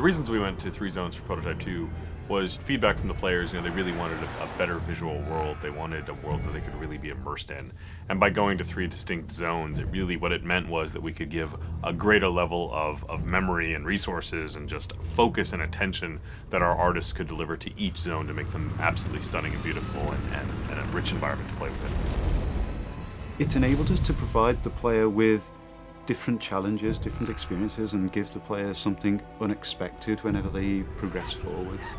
reasons we went to 3 zones for Prototype 2 was feedback from the players. They really wanted a better visual world. They wanted a world that they could really be immersed in. And by going to 3 distinct zones, what it meant was that we could give a greater level of memory and resources and just focus and attention that our artists could deliver to each zone to make them absolutely stunning and beautiful and a rich environment to play with. It's enabled us to provide the player with different challenges, different experiences, and give the players something unexpected whenever they progress forwards.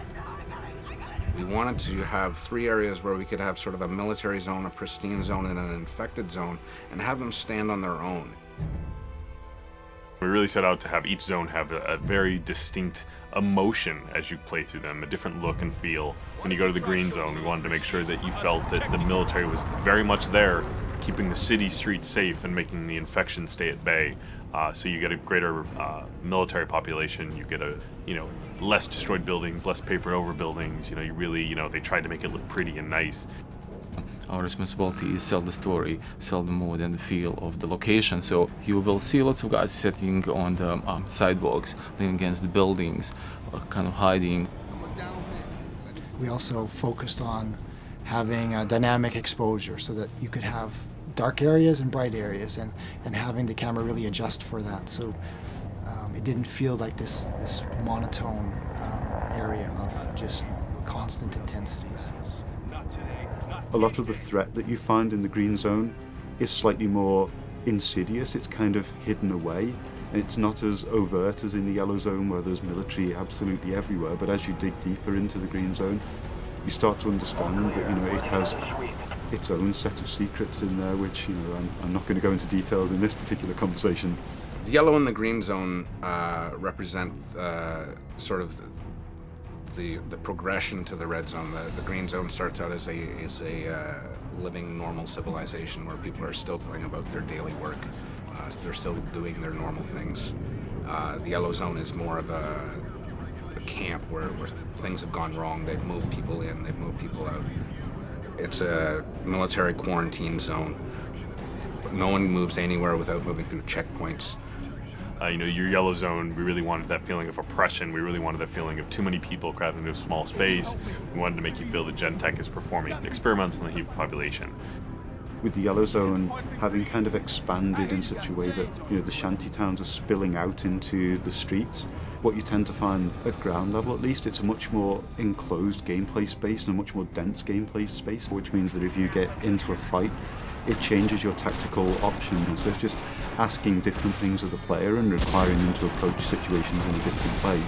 We wanted to have 3 areas where we could have sort of a military zone, a pristine zone, and an infected zone, and have them stand on their own. We really set out to have each zone have a very distinct emotion as you play through them, a different look and feel. When you go to the green zone, we wanted to make sure that you felt that the military was very much there, keeping the city streets safe and making the infection stay at bay. So you get a greater military population, you get less destroyed buildings, less papered over buildings. They tried to make it look pretty and nice. Our responsibility is sell the story, sell the mood and the feel of the location. So you will see lots of guys sitting on the sidewalks, leaning against the buildings, kind of hiding. We also focused on having a dynamic exposure so that you could have dark areas and bright areas, and having the camera really adjust for that. So it didn't feel like this monotone area of just constant intensities. A lot of the threat that you find in the green zone is slightly more insidious. It's kind of hidden away. It's not as overt as in the yellow zone where there's military absolutely everywhere, but as you dig deeper into the green zone, you start to understand that it has its own set of secrets in there, which I'm not going to go into details in this particular conversation. The yellow and the green zone represent sort of the progression to the red zone. The green zone starts out as a living normal civilization where people are still going about their daily work. They're still doing their normal things. The yellow zone is more of a camp where things have gone wrong. They've moved people in, they've moved people out. It's a military quarantine zone. No one moves anywhere without moving through checkpoints. Your yellow zone, we really wanted that feeling of oppression. We really wanted that feeling of too many people crowded into a small space. We wanted to make you feel that Gentek is performing experiments on the human population. With the yellow zone having kind of expanded in such a way that the shanty towns are spilling out into the streets, what you tend to find at ground level at least, it's a much more enclosed gameplay space and a much more dense gameplay space, which means that if you get into a fight, it changes your tactical options. So it's just asking different things of the player and requiring them to approach situations in a different way.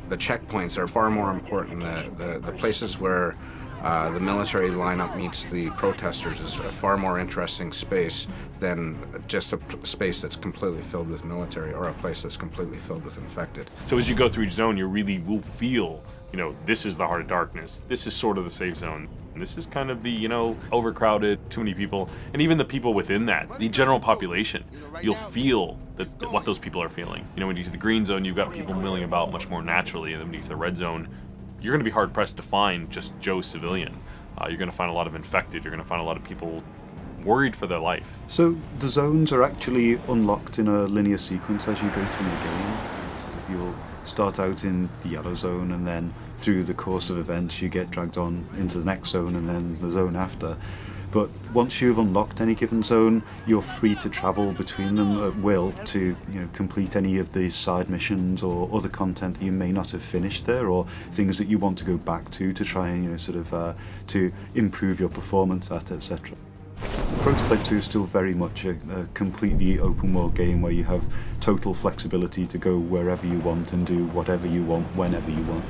The checkpoints are far more important. The places where the military lineup meets the protesters is a far more interesting space than just a space that's completely filled with military or a place that's completely filled with infected. So as you go through each zone, you really will feel, this is the heart of darkness. This is sort of the safe zone. And this is kind of the, overcrowded, too many people. And even the people within that, the general population, you'll feel that what those people are feeling. When you get to the green zone, you've got people milling about much more naturally. And then when you get to the red zone, you're going to be hard-pressed to find just Joe civilian. You're going to find a lot of infected. You're going to find a lot of people worried for their life. So the zones are actually unlocked in a linear sequence as you go through the game. So you'll start out in the yellow zone, and then through the course of events you get dragged on into the next zone and then the zone after. But once you've unlocked any given zone, you're free to travel between them at will to complete any of the side missions or other content that you may not have finished there, or things that you want to go back to try and to improve your performance at, etc. Prototype 2 is still very much a completely open world game where you have total flexibility to go wherever you want and do whatever you want whenever you want.